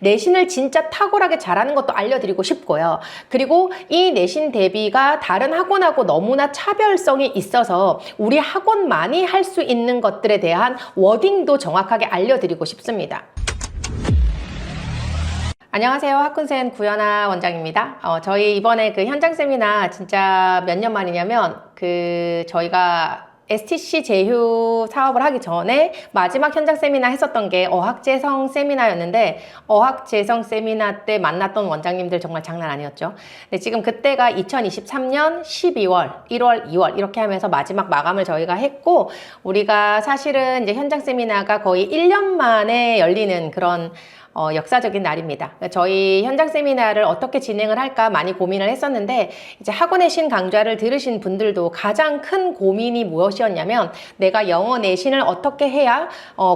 내신을 진짜 탁월하게 잘하는 것도 알려드리고 싶고요. 그리고 이 내신 대비가 다른 학원하고 너무나 차별성이 있어서 우리 학원만이 할 수 있는 것들에 대한 워딩도 정확하게 알려드리고 싶습니다. 안녕하세요. 학군센 구연아 원장입니다. 저희 이번에 그 현장 세미나 진짜 몇 년 만이냐면 저희가 STC 제휴 사업을 하기 전에 마지막 현장 세미나 했었던 게 어학재성 세미나였는데, 어학재성 세미나 때 만났던 원장님들 정말 장난 아니었죠. 근데 지금 그때가 2023년 12월, 1월, 2월 이렇게 하면서 마지막 마감을 저희가 했고, 우리가 사실은 이제 현장 세미나가 거의 1년 만에 열리는 그런 역사적인 날입니다. 저희 현장 세미나를 어떻게 진행을 할까 많이 고민을 했었는데, 이제 학원의 신 강좌를 들으신 분들도 가장 큰 고민이 무엇이었냐면, 내가 영어 내신을 어떻게 해야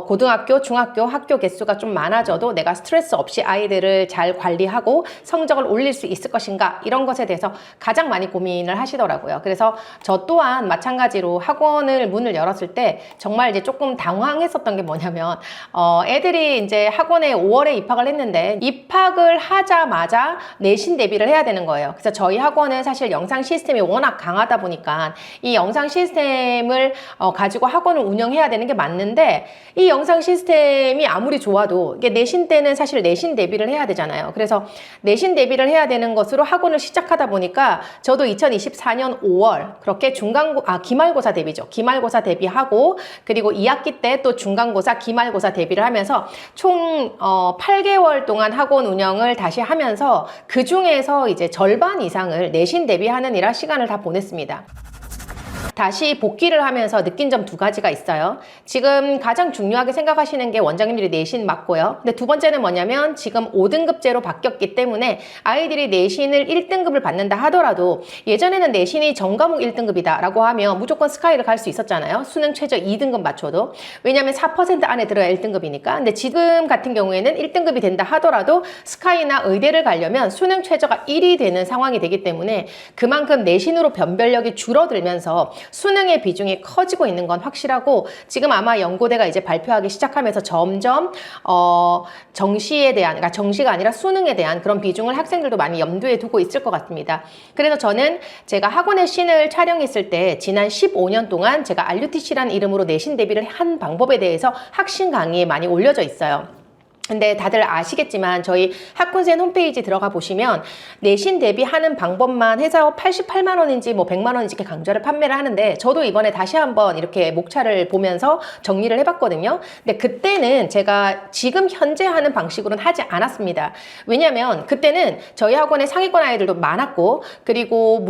고등학교, 중학교 학교 개수가 좀 많아져도 내가 스트레스 없이 아이들을 잘 관리하고 성적을 올릴 수 있을 것인가, 이런 것에 대해서 가장 많이 고민을 하시더라고요. 그래서 저 또한 마찬가지로 학원을 문을 열었을 때 정말 이제 조금 당황했었던 게 뭐냐면, 애들이 이제 학원에 5월에 입학을 했는데, 입학을 하자마자 내신 대비를 해야 되는 거예요. 그래서 저희 학원은 사실 영상 시스템이 워낙 강하다 보니까 이 영상 시스템을 가지고 학원을 운영해야 되는 게 맞는데, 이 영상 시스템이 아무리 좋아도 이게 내신 때는 사실 내신 대비를 해야 되잖아요. 그래서 내신 대비를 해야 되는 것으로 학원을 시작하다 보니까 저도 2024년 5월 그렇게 기말고사 대비죠. 기말고사 대비하고, 그리고 2학기 때 또 중간고사, 기말고사 대비를 하면서 총 8개월 동안 학원 운영을 다시 하면서 그 중에서 이제 절반 이상을 내신 대비하느니라 시간을 다 보냈습니다. 다시 복귀를 하면서 느낀 점 두 가지가 있어요. 지금 가장 중요하게 생각하시는 게 원장님들이 내신 맞고요. 근데 두 번째는 뭐냐면, 지금 5등급제로 바뀌었기 때문에 아이들이 내신을 1등급을 받는다 하더라도, 예전에는 내신이 전과목 1등급이다 라고 하면 무조건 스카이를 갈 수 있었잖아요. 수능 최저 2등급 맞춰도. 왜냐면 4% 안에 들어야 1등급이니까. 근데 지금 같은 경우에는 1등급이 된다 하더라도 스카이나 의대를 가려면 수능 최저가 1이 되는 상황이 되기 때문에, 그만큼 내신으로 변별력이 줄어들면서 수능의 비중이 커지고 있는 건 확실하고, 지금 아마 연고대가 이제 발표하기 시작하면서 점점 정시에 대한, 그러니까 정시가 아니라 수능에 대한 그런 비중을 학생들도 많이 염두에 두고 있을 것 같습니다. 그래서 저는 제가 학원의 신을 촬영했을 때 지난 15년 동안 제가 RUTC라는 이름으로 내신 대비를 한 방법에 대해서 학신 강의에 많이 올려져 있어요. 근데 다들 아시겠지만 저희 학군센 홈페이지 들어가 보시면 내신 대비하는 방법만 해서 88만 원인지 뭐 100만 원인지 이렇게 강좌를 판매를 하는데, 저도 이번에 다시 한번 이렇게 목차를 보면서 정리를 해봤거든요. 근데 그때는 제가 지금 현재 하는 방식으로는 하지 않았습니다. 왜냐면 그때는 저희 학원에 상위권 아이들도 많았고, 그리고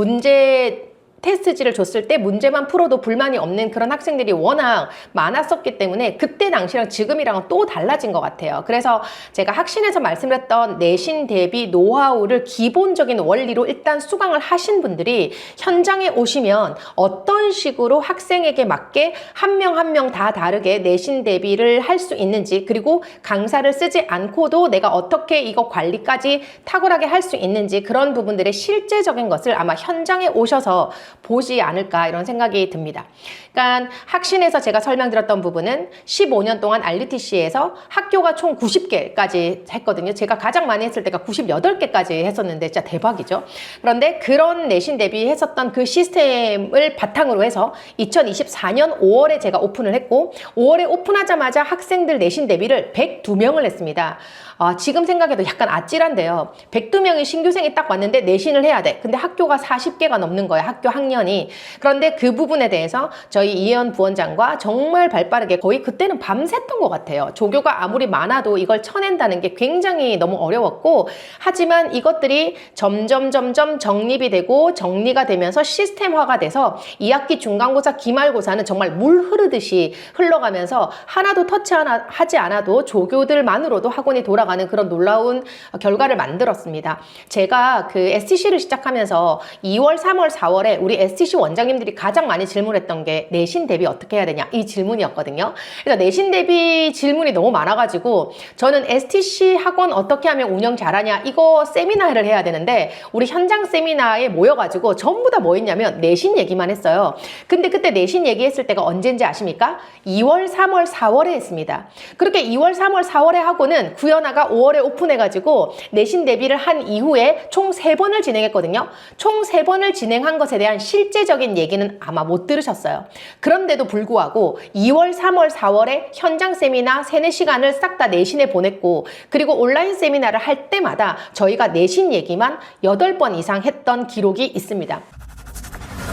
테스트지를 줬을 때 문제만 풀어도 불만이 없는 그런 학생들이 워낙 많았었기 때문에 그때 당시랑 지금이랑은 또 달라진 것 같아요. 그래서 제가 학신에서 말씀드렸던 내신 대비 노하우를 기본적인 원리로 일단 수강을 하신 분들이 현장에 오시면 어떤 식으로 학생에게 맞게 한 명 한 명 다 다르게 내신 대비를 할 수 있는지, 그리고 강사를 쓰지 않고도 내가 어떻게 이거 관리까지 탁월하게 할 수 있는지, 그런 부분들의 실제적인 것을 아마 현장에 오셔서 보지 않을까, 이런 생각이 듭니다. 그러니까 학신에서 제가 설명드렸던 부분은 15년 동안 RUTC에서 학교가 총 90개까지 했거든요. 제가 가장 많이 했을 때가 98개까지 했었는데 진짜 대박이죠. 그런데 그런 내신 대비했었던 그 시스템을 바탕으로 해서 2024년 5월에 제가 오픈을 했고, 5월에 오픈하자마자 학생들 내신 대비를 102명을 했습니다. 지금 생각해도 약간 아찔한데요. 102명의 신규생이 딱 왔는데 내신을 해야 돼. 근데 학교가 40개가 넘는 거예요. 학교 학년이. 그런데 그 부분에 대해서 저희 이혜연 부원장과 정말 발빠르게, 거의 그때는 밤샜던 것 같아요. 조교가 아무리 많아도 이걸 쳐낸다는 게 굉장히 너무 어려웠고, 하지만 이것들이 점점 정립이 되고 정리가 되면서 시스템화가 돼서 2학기 중간고사, 기말고사는 정말 물 흐르듯이 흘러가면서 하나도 터치하지 않아도 조교들만으로도 학원이 돌아가는 그런 놀라운 결과를 만들었습니다. 제가 그 STC를 시작하면서 2월, 3월, 4월에 우리 STC 원장님들이 가장 많이 질문했던 게 내신 대비 어떻게 해야 되냐 이 질문이었거든요. 그래서 내신 대비 질문이 너무 많아가지고 저는 STC 학원 어떻게 하면 운영 잘하냐 이거 세미나를 해야 되는데 우리 현장 세미나에 모여가지고 전부 다 뭐 했냐면 내신 얘기만 했어요. 근데 그때 내신 얘기했을 때가 언제인지 아십니까? 2월, 3월, 4월에 했습니다. 그렇게 2월, 3월, 4월에 하고는 구현아가 5월에 오픈해가지고 내신 대비를 한 이후에 총 3번을 진행했거든요. 총 3번을 진행한 것에 대한 실제적인 얘기는 아마 못 들으셨어요. 그런데도 불구하고 2월, 3월, 4월에 현장 세미나 3, 4시간을 싹 다 내신에 보냈고 그리고 온라인 세미나를 할 때마다 저희가 내신 얘기만 8번 이상 했던 기록이 있습니다.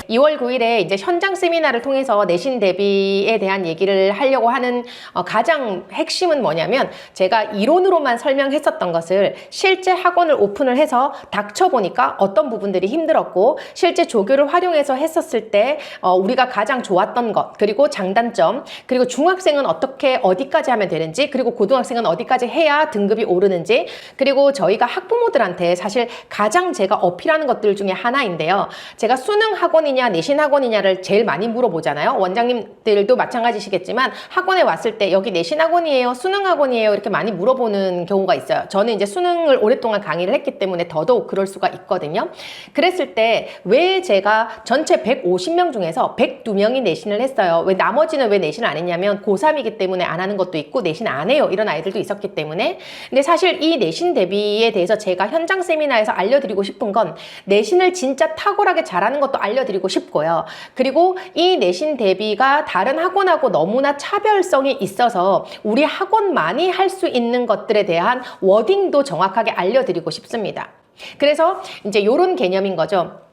2월 9일에 이제 현장 세미나를 통해서 내신 대비에 대한 얘기를 하려고 하는 가장 핵심은 뭐냐면 제가 이론으로만 설명했었던 것을 실제 학원을 오픈을 해서 닥쳐보니까 어떤 부분들이 힘들었고 실제 조교를 활용해서 했었을 때 우리가 가장 좋았던 것 그리고 장단점 그리고 중학생은 어떻게 어디까지 하면 되는지 그리고 고등학생은 어디까지 해야 등급이 오르는지 그리고 저희가 학부모들한테 사실 가장 제가 어필하는 것들 중에 하나인데요. 제가 수능 학원이냐 내신 학원이냐를 제일 많이 물어보잖아요. 원장님들도 마찬가지시겠지만 학원에 왔을 때 여기 내신 학원이에요? 수능 학원이에요? 이렇게 많이 물어보는 경우가 있어요. 저는 이제 수능을 오랫동안 강의를 했기 때문에 더더욱 그럴 수가 있거든요. 그랬을 때 왜 제가 전체 150명 중에서 102명이 내신을 했어요. 왜 나머지는 왜 내신을 안 했냐면 고3이기 때문에 안 하는 것도 있고 내신 안 해요. 이런 아이들도 있었기 때문에. 근데 사실 이 내신 대비에 대해서 제가 현장 세미나에서 알려드리고 싶은 건 내신을 진짜 탁월하게 잘하는 것도 알려드리고 싶고요. 그리고 이 내신 대비가 다른 학원하고 너무나 차별성이 있어서 우리 학원만이 할 수 있는 것들에 대한 워딩도 정확하게 알려드리고 싶습니다. 그래서 이제 이런 개념인 거죠.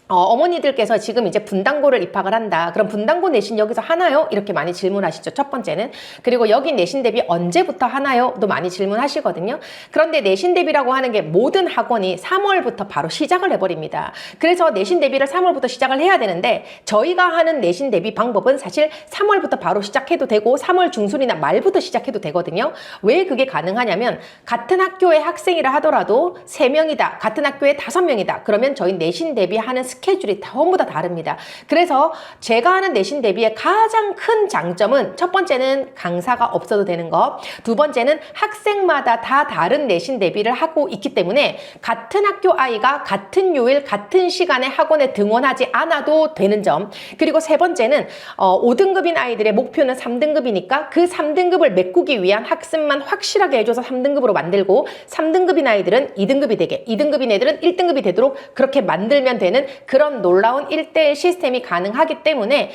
어머니들께서 지금 이제 분당고를 입학을 한다. 그럼 분당고 내신 여기서 하나요? 이렇게 많이 질문하시죠. 첫 번째는. 그리고 여기 내신 대비 언제부터 하나요? 도 많이 질문하시거든요. 그런데 내신 대비라고 하는 게 모든 학원이 3월부터 바로 시작을 해버립니다. 그래서 내신 대비를 3월부터 시작을 해야 되는데 저희가 하는 내신 대비 방법은 사실 3월부터 바로 시작해도 되고 3월 중순이나 말부터 시작해도 되거든요. 왜 그게 가능하냐면 같은 학교의 학생이라 하더라도 3명이다. 같은 학교에 5명이다. 그러면 저희 내신 대비하는 스케줄이 전부 다 다릅니다. 그래서 제가 하는 내신 대비의 가장 큰 장점은 첫 번째는 강사가 없어도 되는 것, 두 번째는 학생마다 다 다른 내신 대비를 하고 있기 때문에 같은 학교 아이가 같은 요일 같은 시간에 학원에 등원하지 않아도 되는 점, 그리고 세 번째는 5등급인 아이들의 목표는 3등급이니까 그 3등급을 메꾸기 위한 학습만 확실하게 해줘서 3등급으로 만들고 3등급인 아이들은 2등급이 되게 2등급인 애들은 1등급이 되도록 그렇게 만들면 되는 그런 놀라운 1대1 시스템이 가능하기 때문에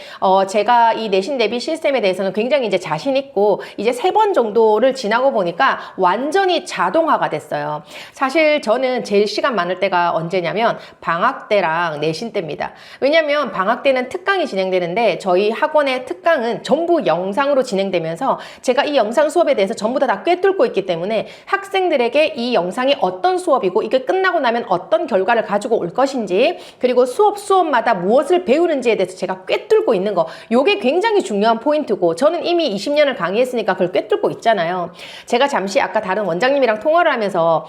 제가 이 내신 대비 시스템에 대해서는 굉장히 이제 자신 있고 이제 3번 정도를 지나고 보니까 완전히 자동화가 됐어요. 사실 저는 제일 시간 많을 때가 언제냐면 방학 때랑 내신 때입니다. 왜냐면 방학 때는 특강이 진행되는데 저희 학원의 특강은 전부 영상으로 진행되면서 제가 이 영상 수업에 대해서 전부 다 꿰뚫고 있기 때문에 학생들에게 이 영상이 어떤 수업이고 이게 끝나고 나면 어떤 결과를 가지고 올 것인지 그리고 수업마다 무엇을 배우는지에 대해서 제가 꿰뚫고 있는 거 요게 굉장히 중요한 포인트고 저는 이미 20년을 강의했으니까 그걸 꿰뚫고 있잖아요. 제가 잠시 아까 다른 원장님이랑 통화를 하면서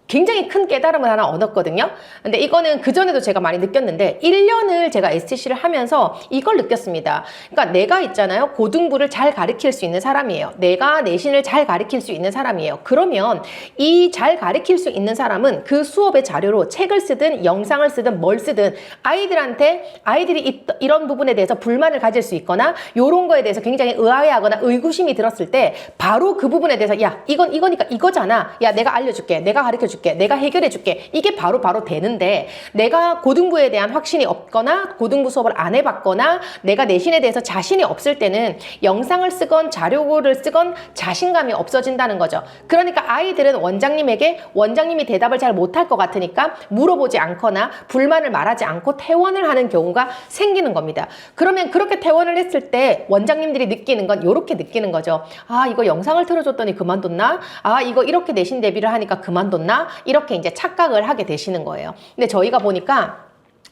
굉장히 큰 깨달음을 하나 얻었거든요. 근데 이거는 그전에도 제가 많이 느꼈는데 1년을 제가 STC를 하면서 이걸 느꼈습니다. 그러니까 내가 있잖아요. 고등부를 잘 가르칠 수 있는 사람이에요. 내가 내신을 잘 가르칠 수 있는 사람이에요. 그러면 이 잘 가르칠 수 있는 사람은 그 수업의 자료로 책을 쓰든 영상을 쓰든 뭘 쓰든 아이들이 이런 부분에 대해서 불만을 가질 수 있거나 이런 거에 대해서 굉장히 의아해하거나 의구심이 들었을 때 바로 그 부분에 대해서 야 이거니까 이거잖아. 야 내가 알려줄게. 내가 가르쳐줄게. 내가 해결해줄게. 이게 바로 되는데 내가 고등부에 대한 확신이 없거나 고등부 수업을 안 해봤거나 내가 내신에 대해서 자신이 없을 때는 영상을 쓰건 자료를 쓰건 자신감이 없어진다는 거죠. 그러니까 아이들은 원장님이 대답을 잘 못할 것 같으니까 물어보지 않거나 불만을 말하지 않고 퇴원을 하는 경우가 생기는 겁니다. 그러면 그렇게 퇴원을 했을 때 원장님들이 느끼는 건 이렇게 느끼는 거죠. 아 이거 영상을 틀어줬더니 그만뒀나? 아 이거 이렇게 내신 대비를 하니까 그만뒀나? 이렇게 이제 착각을 하게 되시는 거예요. 근데 저희가 보니까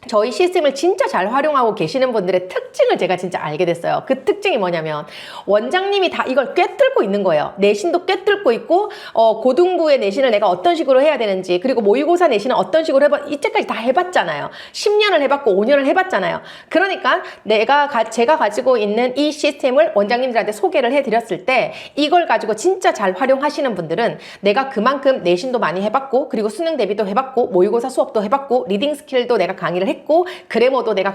저희 시스템을 진짜 잘 활용하고 계시는 분들의 특징을 제가 진짜 알게 됐어요. 그 특징이 뭐냐면 원장님이 다 이걸 꿰뚫고 있는 거예요. 내신도 꿰뚫고 있고 고등부의 내신을 내가 어떤 식으로 해야 되는지, 그리고 모의고사 내신은 어떤 식으로 이때까지 다 해봤잖아요. 10년을 해봤고 5년을 해봤잖아요. 그러니까 제가 가지고 있는 이 시스템을 원장님들한테 소개를 해드렸을 때 이걸 가지고 진짜 잘 활용하시는 분들은 내가 그만큼 내신도 많이 해봤고, 그리고 수능 대비도 해봤고, 모의고사 수업도 해봤고, 리딩 스킬도 내가 강의를 했고, 그래머도 내가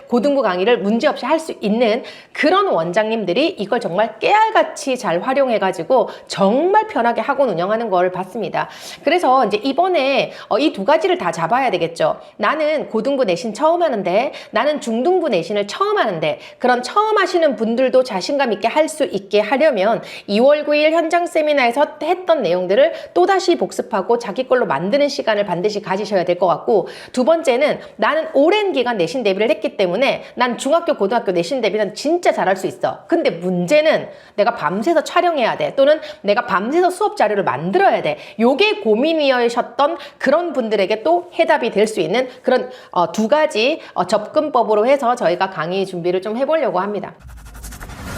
고등부 강의를 문제없이 할 수 있는 그런 원장님들이 이걸 정말 깨알같이 잘 활용해가지고 정말 편하게 학원 운영하는 걸 봤습니다. 그래서 이제 이번에 이 두 가지를 다 잡아야 되겠죠. 나는 고등부 내신 처음 하는데, 나는 중등부 내신을 처음 하는데, 그런 처음 하시는 분들도 자신감 있게 할 수 있게 하려면 2월 9일 현장 세미나에서 했던 내용들을 또다시 복습하고 자기 걸로 만드는 시간을 반드시 가지셔야 될 것 같고, 두 번째는 나는 오랜 기간 내신 대비를 했기 때문에 난 중학교, 고등학교 내신 대비는 진짜 잘할 수 있어. 근데 문제는 내가 밤새서 촬영해야 돼. 또는 내가 밤새서 수업 자료를 만들어야 돼. 요게 고민이셨던 그런 분들에게 또 해답이 될 수 있는 그런 두 가지 접근법으로 해서 저희가 강의 준비를 좀 해보려고 합니다.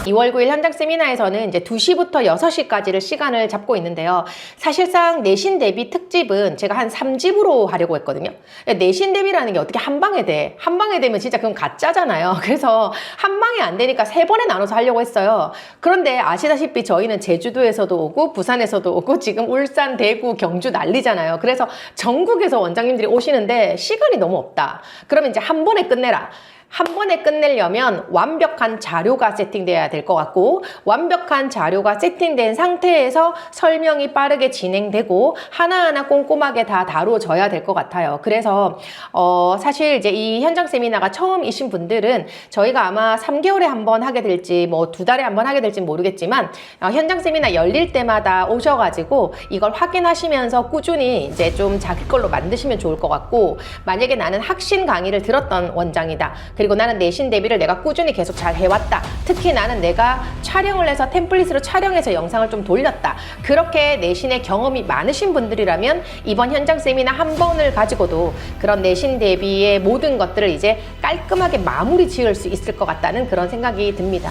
2월 9일 현장 세미나에서는 이제 2시부터 6시까지를 시간을 잡고 있는데요. 사실상 내신 대비 특집은 제가 한 3집으로 하려고 했거든요. 내신 대비라는 게 어떻게 한 방에 돼? 한 방에 되면 진짜 그건 가짜잖아요. 그래서 한 방에 안 되니까 3번에 나눠서 하려고 했어요. 그런데 아시다시피 저희는 제주도에서도 오고 부산에서도 오고 지금 울산, 대구, 경주 난리잖아요. 그래서 전국에서 원장님들이 오시는데 시간이 너무 없다. 그러면 이제 한 번에 끝내라. 한 번에 끝내려면 완벽한 자료가 세팅돼야 될 것 같고, 완벽한 자료가 세팅된 상태에서 설명이 빠르게 진행되고 하나하나 꼼꼼하게 다 다루어져야 될 것 같아요. 그래서 사실 이제 이 현장 세미나가 처음이신 분들은 저희가 아마 3개월에 한 번 하게 될지 뭐 2달에 한 번 하게 될지 모르겠지만 현장 세미나 열릴 때마다 오셔가지고 이걸 확인하시면서 꾸준히 이제 좀 자기 걸로 만드시면 좋을 것 같고, 만약에 나는 학신 강의를 들었던 원장이다, 그리고 나는 내신 대비를 내가 꾸준히 계속 잘 해왔다, 특히 나는 내가 촬영을 해서 템플릿으로 촬영해서 영상을 좀 돌렸다, 그렇게 내신의 경험이 많으신 분들이라면 이번 현장 세미나 한 번을 가지고도 그런 내신 대비의 모든 것들을 이제 깔끔하게 마무리 지을 수 있을 것 같다는 그런 생각이 듭니다.